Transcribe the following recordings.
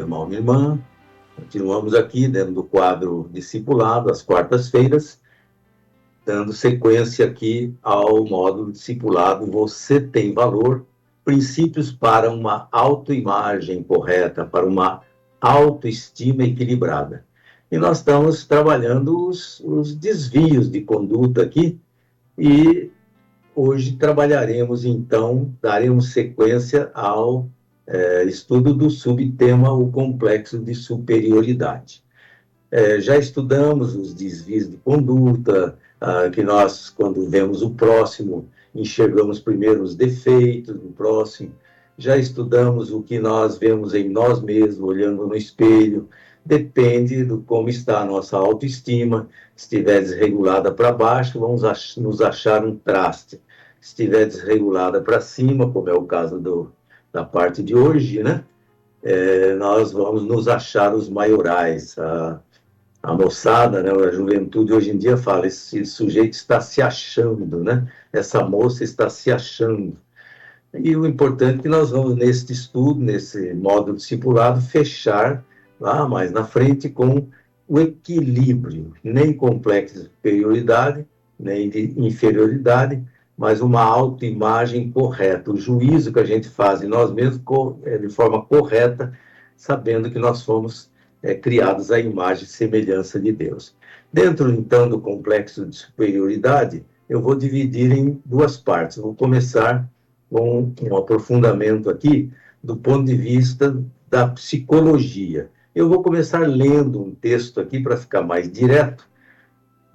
irmão, minha irmã. Continuamos aqui dentro do quadro Discipulado, às quartas-feiras, dando sequência aqui ao módulo Discipulado Você Tem Valor, princípios para uma autoimagem correta, para uma autoestima equilibrada. E nós estamos trabalhando os desvios de conduta aqui, e hoje trabalharemos, então, daremos sequência ao estudo do subtema O Complexo de Superioridade. Já estudamos os desvios de conduta, que nós, quando vemos o próximo, enxergamos primeiro os defeitos do próximo. Já estudamos o que nós vemos em nós mesmos, olhando no espelho. Depende de como está a nossa autoestima. Se estiver desregulada para baixo, vamos nos achar um traste. Se estiver desregulada para cima, como é o caso da parte de hoje, né? Nós vamos nos achar os maiorais. A moçada, né, a juventude hoje em dia fala, esse sujeito está se achando, né? Essa moça está se achando. E o importante é que nós vamos, nesse estudo, nesse módulo discipulado, fechar lá mais na frente com o equilíbrio, nem complexo de superioridade, nem de inferioridade, mas uma autoimagem correta, o juízo que a gente faz em nós mesmos de forma correta, sabendo que nós fomos criados à imagem e semelhança de Deus. Dentro, então, do complexo de superioridade, eu vou dividir em duas partes. Vou começar com um aprofundamento aqui do ponto de vista da psicologia. Eu vou começar lendo um texto aqui para ficar mais direto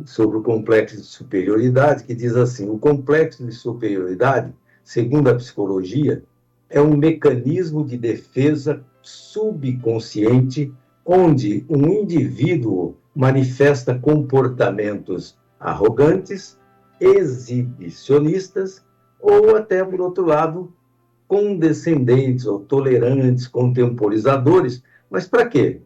sobre o complexo de superioridade, que diz assim: o complexo de superioridade, segundo a psicologia, é um mecanismo de defesa subconsciente onde um indivíduo manifesta comportamentos arrogantes, exibicionistas ou até, por outro lado, condescendentes ou tolerantes, contemporizadores. Mas para quê?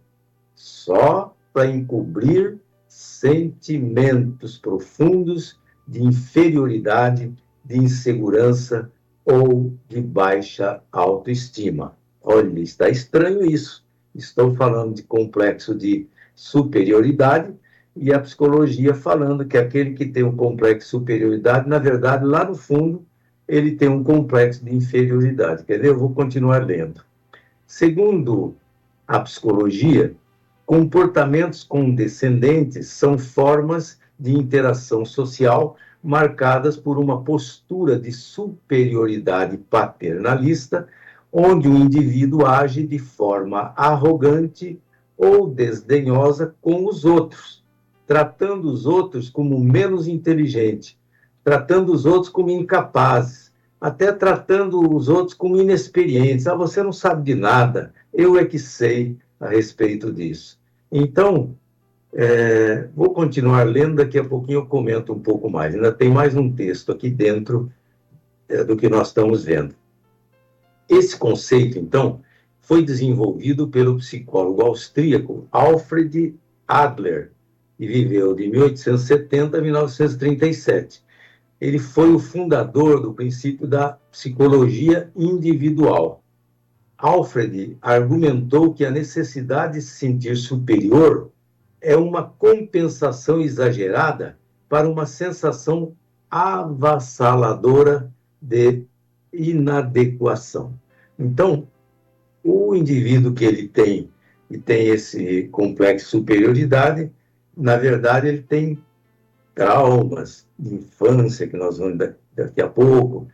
Só para encobrir sentimentos profundos de inferioridade, de insegurança ou de baixa autoestima. Olha, está estranho isso. Estou falando de complexo de superioridade e a psicologia falando que aquele que tem um complexo de superioridade, na verdade, lá no fundo, ele tem um complexo de inferioridade. Quer ver? Eu vou continuar lendo. Segundo a psicologia, comportamentos condescendentes são formas de interação social marcadas por uma postura de superioridade paternalista, onde o indivíduo age de forma arrogante ou desdenhosa com os outros, tratando os outros como menos inteligentes, tratando os outros como incapazes, até tratando os outros como inexperientes. Ah, você não sabe de nada, eu é que sei a respeito disso. Então, vou continuar lendo, daqui a pouquinho eu comento um pouco mais. Ainda tem mais um texto aqui dentro do que nós estamos vendo. Esse conceito, então, foi desenvolvido pelo psicólogo austríaco Alfred Adler, e viveu de 1870 a 1937. Ele foi o fundador do princípio da psicologia individual. Alfred argumentou que a necessidade de se sentir superior é uma compensação exagerada para uma sensação avassaladora de inadequação. Então, o indivíduo que ele tem, e tem esse complexo de superioridade, na verdade, ele tem traumas de infância, que nós vamos daqui a pouco,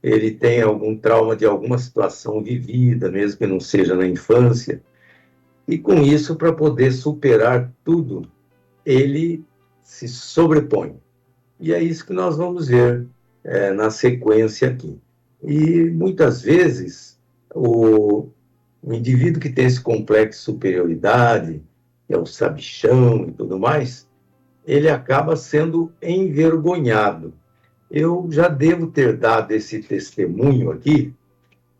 ele tem algum trauma de alguma situação vivida, mesmo que não seja na infância, e com isso, para poder superar tudo, ele se sobrepõe. E é isso que nós vamos ver na sequência aqui. E muitas vezes, o indivíduo que tem esse complexo de superioridade, que é o sabichão e tudo mais, ele acaba sendo envergonhado. Eu já devo ter dado esse testemunho aqui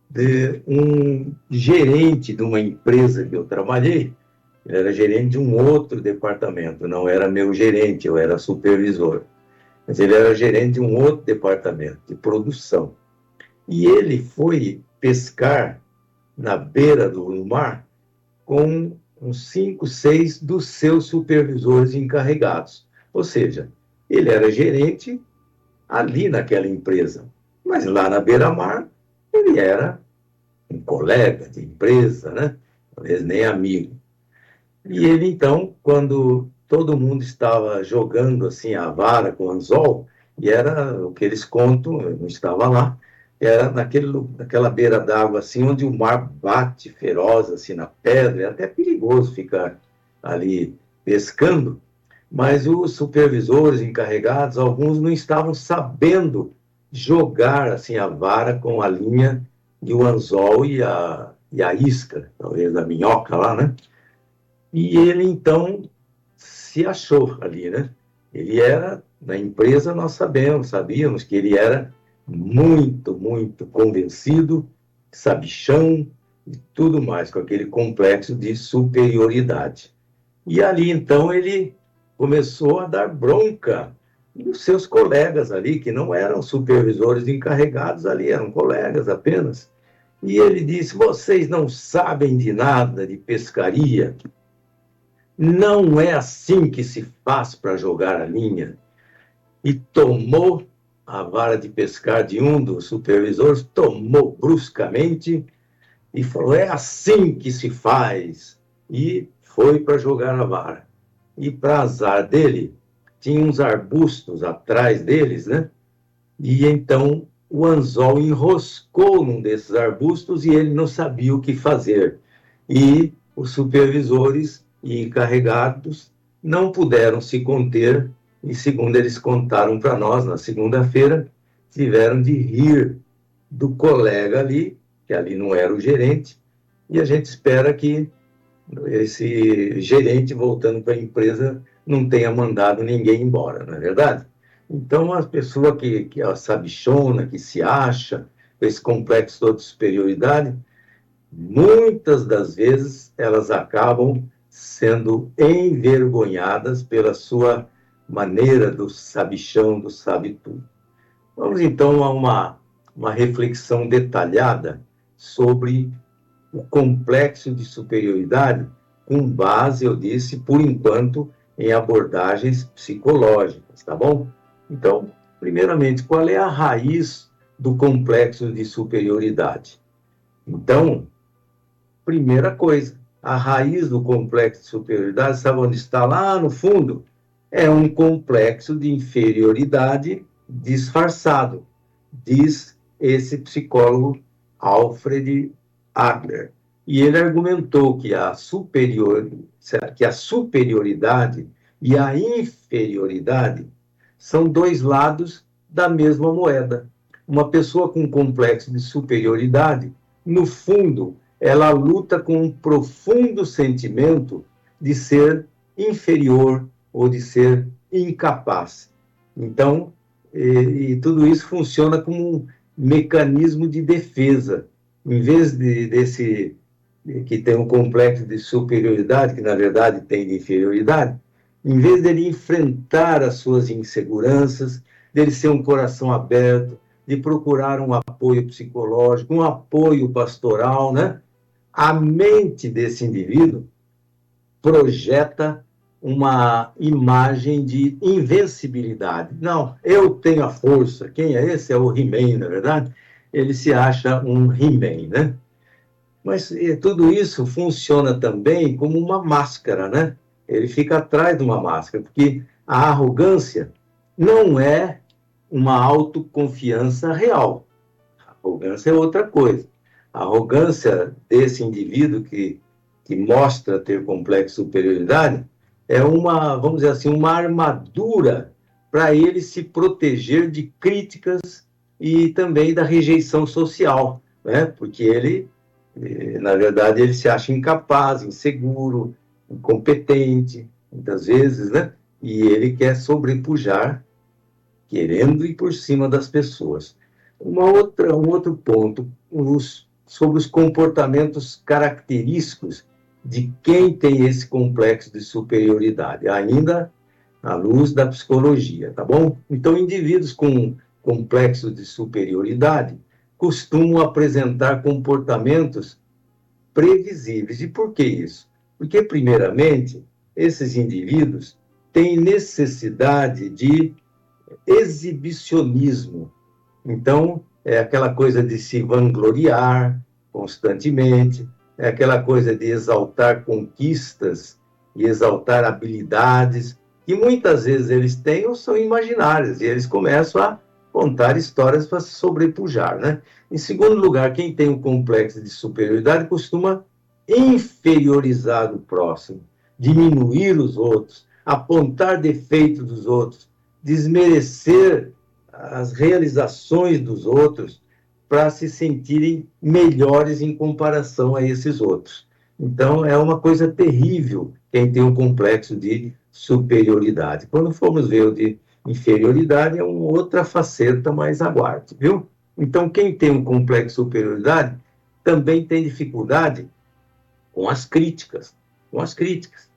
de um gerente de uma empresa que eu trabalhei. Ele era gerente de um outro departamento, não era meu gerente, eu era supervisor. Mas ele era gerente de um outro departamento, de produção. E ele foi pescar na beira do mar com uns 5, 6 dos seus supervisores encarregados. Ou seja, ele era gerente ali naquela empresa, mas lá na beira-mar ele era um colega de empresa, né? Talvez nem amigo. E ele, então, quando todo mundo estava jogando assim a vara com o anzol, e era o que eles contam, eu não estava lá, era naquela beira d'água assim, onde o mar bate feroz assim na pedra, é até perigoso ficar ali pescando, mas os supervisores encarregados, alguns não estavam sabendo jogar assim a vara com a linha e o anzol e a isca, talvez a minhoca lá, né? E ele, então, se achou ali, né? Ele era, na empresa, nós sabíamos que ele era muito, muito convencido, sabichão e tudo mais, com aquele complexo de superioridade. E ali, então, ele começou a dar bronca nos seus colegas ali, que não eram supervisores encarregados ali, eram colegas apenas. E ele disse: vocês não sabem de nada de pescaria, não é assim que se faz para jogar a linha. E tomou a vara de pescar de um dos supervisores, tomou bruscamente e falou: é assim que se faz. E foi para jogar a vara. E para azar dele, tinha uns arbustos atrás deles, né? E então o anzol enroscou num desses arbustos e ele não sabia o que fazer. E os supervisores e encarregados não puderam se conter e, segundo eles contaram para nós na segunda-feira, tiveram de rir do colega ali, que ali não era o gerente, e a gente espera que esse gerente, voltando para a empresa, não tenha mandado ninguém embora, não é verdade? Então, a pessoa que é sabichona, que se acha, com esse complexo todo de superioridade, muitas das vezes elas acabam sendo envergonhadas pela sua maneira do sabichão, do sabe tudo. Vamos então a uma reflexão detalhada sobre o complexo de superioridade, com base, eu disse, por enquanto, em abordagens psicológicas, tá bom? Então, primeiramente, qual é a raiz do complexo de superioridade? Então, primeira coisa, a raiz do complexo de superioridade, sabe onde está? Lá no fundo, é um complexo de inferioridade disfarçado, diz esse psicólogo Alfred Adler. E ele argumentou que a superioridade e a inferioridade são dois lados da mesma moeda. Uma pessoa com complexo de superioridade, no fundo, ela luta com um profundo sentimento de ser inferior ou de ser incapaz. Então, e tudo isso funciona como um mecanismo de defesa. Em vez desse que tem um complexo de superioridade, que na verdade tem de inferioridade, em vez dele enfrentar as suas inseguranças, dele ser um coração aberto, de procurar um apoio psicológico, um apoio pastoral, né? A mente desse indivíduo projeta uma imagem de invencibilidade. Não, eu tenho a força. Quem é esse? É o He-Man, na verdade. Ele se acha um He-Man, né? Mas tudo isso funciona também como uma máscara, né? Ele fica atrás de uma máscara, porque a arrogância não é uma autoconfiança real. A arrogância é outra coisa. A arrogância desse indivíduo que mostra ter complexo de superioridade é uma, vamos dizer assim, uma armadura para ele se proteger de críticas e também da rejeição social, né? Porque ele, na verdade, ele se acha incapaz, inseguro, incompetente, muitas vezes, né? E ele quer sobrepujar, querendo ir por cima das pessoas. Um outro ponto, sobre os comportamentos característicos de quem tem esse complexo de superioridade, ainda à luz da psicologia, tá bom? Então, indivíduos com complexo de superioridade costumam apresentar comportamentos previsíveis. E por que isso? Porque, primeiramente, esses indivíduos têm necessidade de exibicionismo. Então, é aquela coisa de se vangloriar constantemente, é aquela coisa de exaltar conquistas e exaltar habilidades, que muitas vezes eles têm ou são imaginárias, e eles começam a contar histórias para se sobrepujar, né? Em segundo lugar, quem tem um complexo de superioridade costuma inferiorizar o próximo, diminuir os outros, apontar defeitos dos outros, desmerecer as realizações dos outros para se sentirem melhores em comparação a esses outros. Então, é uma coisa terrível quem tem um complexo de superioridade. Quando formos ver o de inferioridade, é uma outra faceta, mais aguarde, viu? Então, quem tem um complexo de superioridade também tem dificuldade com as críticas, com as críticas.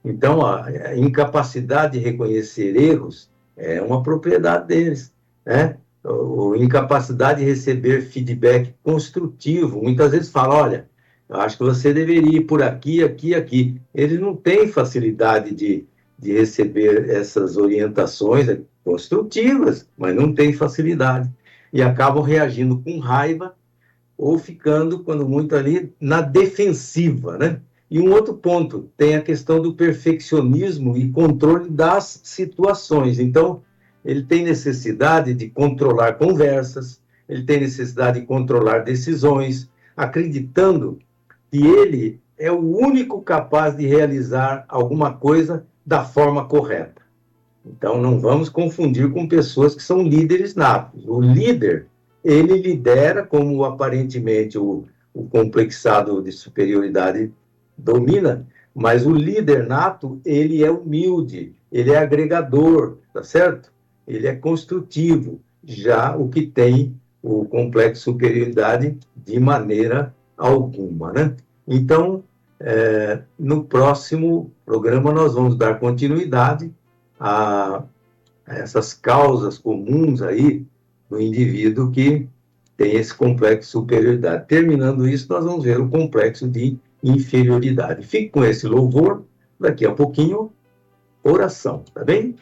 Então, a incapacidade de reconhecer erros é uma propriedade deles, né? A incapacidade de receber feedback construtivo. Muitas vezes fala, olha, eu acho que você deveria ir por aqui, aqui, aqui. Eles não têm facilidade de receber essas orientações construtivas, mas não têm facilidade. E acabam reagindo com raiva ou ficando, quando muito ali, na defensiva, né? E um outro ponto, tem a questão do perfeccionismo e controle das situações. Então, ele tem necessidade de controlar conversas, ele tem necessidade de controlar decisões, acreditando que ele é o único capaz de realizar alguma coisa da forma correta. Então, não vamos confundir com pessoas que são líderes natos. O líder, ele lidera, como aparentemente o complexado de superioridade domina, mas o líder nato, ele é humilde, ele é agregador, tá certo? Ele é construtivo. Já o que tem o complexo de superioridade, de maneira alguma, né? Então, no próximo programa, nós vamos dar continuidade a essas causas comuns aí no indivíduo que tem esse complexo de superioridade. Terminando isso, nós vamos ver o complexo de inferioridade. Fique com esse louvor, daqui a pouquinho, oração, tá bem?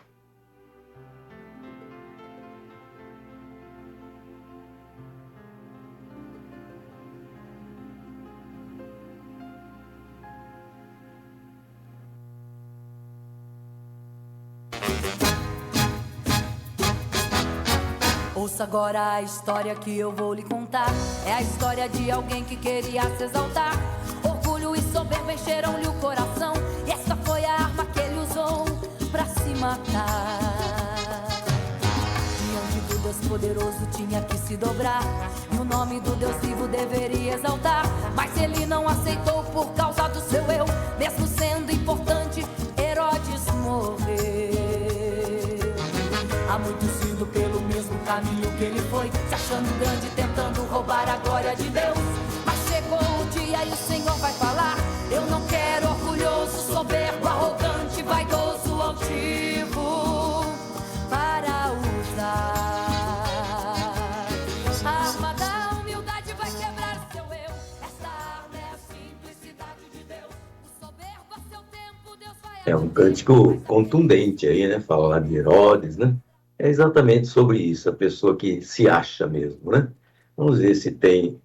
Ouça agora a história que eu vou lhe contar. É a história de alguém que queria se exaltar. Orgulho e soberba encheram-lhe o coração, e essa foi a arma que ele usou pra se matar. Diante do Deus poderoso tinha que se dobrar, e o nome do Deus vivo deveria exaltar. Mas ele não aceitou por causa do seu eu, mesmo sendo importante, Herodes morreu. Há muitos indo pelo mesmo caminho que ele foi, se achando grande, tentando roubar a glória de Deus. Mas chegou o dia e o Senhor vai falar: eu não quero orgulhoso, soberbo, arrogante, vaidoso, altivo, para usar a arma da humildade. Vai quebrar seu eu. Essa arma é a simplicidade de Deus. O soberbo a seu tempo Deus vai... É um cântico contundente aí, né? Falar de Herodes, né? É exatamente sobre isso, a pessoa que se acha mesmo, né? Vamos ver se tem